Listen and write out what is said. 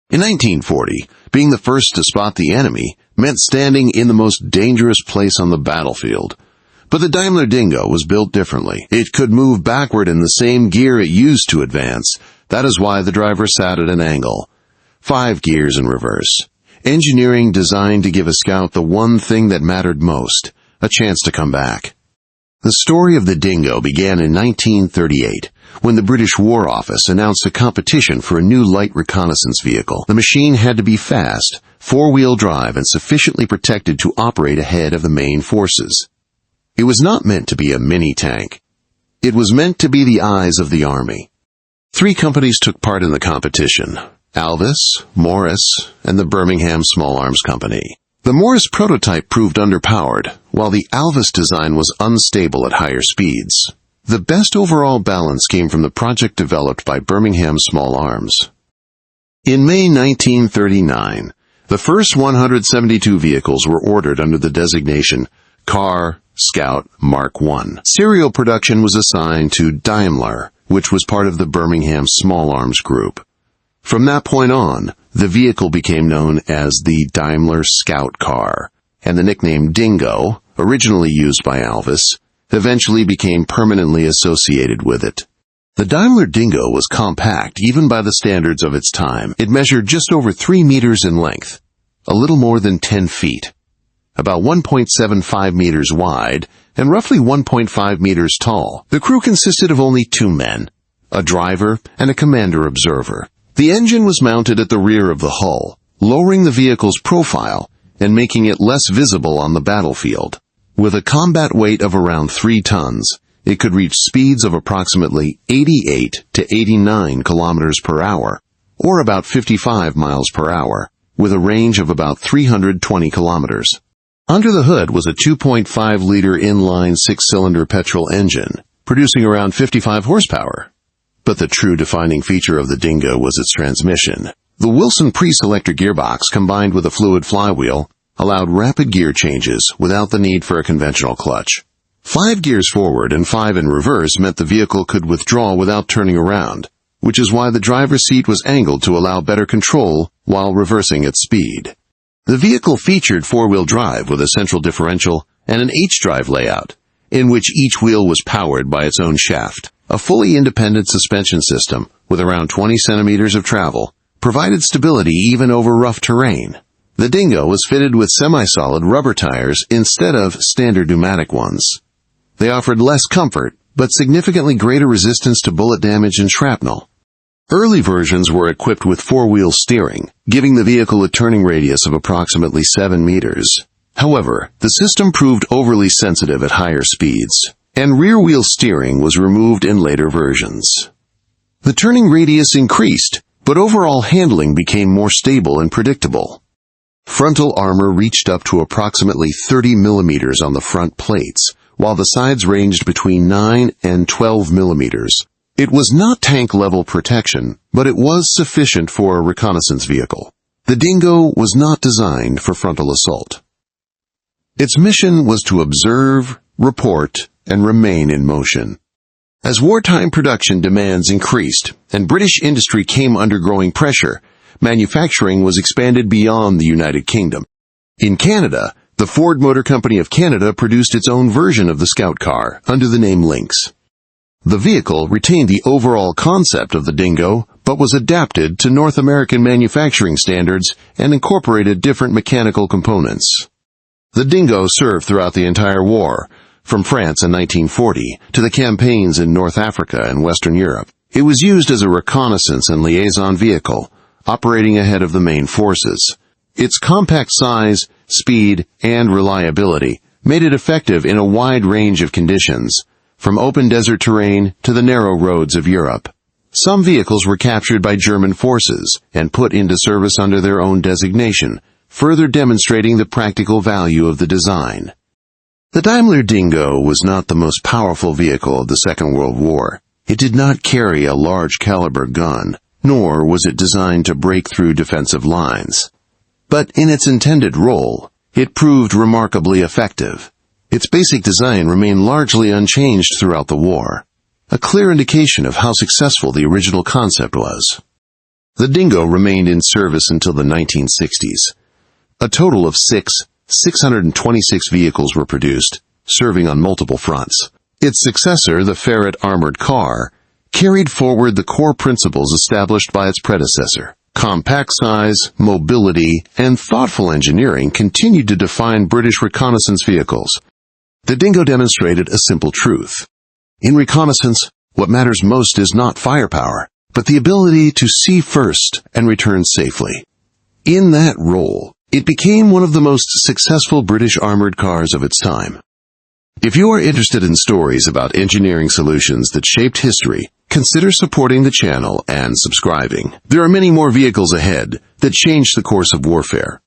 In 1940, being the first to spot the enemy meant standing in the most dangerous place on the battlefield. But the Daimler Dingo was built differently. It could move backward in the same gear it used to advance. That is why the driver sat at an angle. 5 gears in reverse. Engineering designed to give a scout the one thing that mattered most, a chance to come back. The story of the Dingo began in 1938, when the British War Office announced a competition for a new light reconnaissance vehicle. The machine had to be fast, 4-wheel drive, and sufficiently protected to operate ahead of the main forces. It was not meant to be a mini-tank. It was meant to be the eyes of the Army. 3 companies took part in the competition: Alvis, Morris, and the Birmingham Small Arms Company. The Morris prototype proved underpowered, while the Alvis design was unstable at higher speeds. The best overall balance came from the project developed by Birmingham Small Arms. In May 1939, the first 172 vehicles were ordered under the designation Car Scout Mark I. Serial production was assigned to Daimler, which was part of the Birmingham Small Arms Group. From that point on, the vehicle became known as the Daimler Scout Car, and the nickname Dingo, originally used by Alvis, eventually became permanently associated with it. The Daimler Dingo was compact even by the standards of its time. It measured just over 3 meters in length, a little more than 10 feet, about 1.75 meters wide, and roughly 1.5 meters tall. The crew consisted of only 2 men, a driver and a commander observer. The engine was mounted at the rear of the hull, lowering the vehicle's profile and making it less visible on the battlefield. With a combat weight of around 3 tons, it could reach speeds of approximately 88 to 89 kilometers per hour, or about 55 miles per hour, with a range of about 320 kilometers. Under the hood was a 2.5-liter inline 6-cylinder petrol engine, producing around 55 horsepower. But the true defining feature of the Dingo was its transmission. The Wilson pre-selector gearbox, combined with a fluid flywheel, allowed rapid gear changes without the need for a conventional clutch. 5 gears forward and 5 in reverse meant the vehicle could withdraw without turning around, which is why the driver's seat was angled to allow better control while reversing at speed. The vehicle featured 4-wheel drive with a central differential and an H-drive layout, in which each wheel was powered by its own shaft. A fully independent suspension system, with around 20 centimeters of travel, provided stability even over rough terrain. The Dingo was fitted with semi-solid rubber tires instead of standard pneumatic ones. They offered less comfort, but significantly greater resistance to bullet damage and shrapnel. Early versions were equipped with 4-wheel steering, giving the vehicle a turning radius of approximately 7 meters. However, the system proved overly sensitive at higher speeds, and rear-wheel steering was removed in later versions. The turning radius increased, but overall handling became more stable and predictable. Frontal armor reached up to approximately 30 millimeters on the front plates, while the sides ranged between 9 and 12 millimeters. It was not tank-level protection, but it was sufficient for a reconnaissance vehicle. The Dingo was not designed for frontal assault. Its mission was to observe, report, and remain in motion. As wartime production demands increased and British industry came under growing pressure, manufacturing was expanded beyond the United Kingdom. In Canada, the Ford Motor Company of Canada produced its own version of the Scout Car under the name Lynx. The vehicle retained the overall concept of the Dingo, but was adapted to North American manufacturing standards and incorporated different mechanical components. The Dingo served throughout the entire war, from France in 1940 to the campaigns in North Africa and Western Europe. It was used as a reconnaissance and liaison vehicle, operating ahead of the main forces. Its compact size, speed, and reliability made it effective in a wide range of conditions, from open desert terrain to the narrow roads of Europe. Some vehicles were captured by German forces and put into service under their own designation, further demonstrating the practical value of the design. The Daimler Dingo was not the most powerful vehicle of the Second World War. It did not carry a large-caliber gun, nor was it designed to break through defensive lines. But in its intended role, it proved remarkably effective. Its basic design remained largely unchanged throughout the war, a clear indication of how successful the original concept was. The Dingo remained in service until the 1960s. A total of 626 vehicles were produced, serving on multiple fronts. Its successor, the Ferret armored car, carried forward the core principles established by its predecessor. Compact size, mobility, and thoughtful engineering continued to define British reconnaissance vehicles. The Dingo demonstrated a simple truth. In reconnaissance, what matters most is not firepower, but the ability to see first and return safely. In that role, it became one of the most successful British armored cars of its time. If you are interested in stories about engineering solutions that shaped history, consider supporting the channel and subscribing. There are many more vehicles ahead that changed the course of warfare.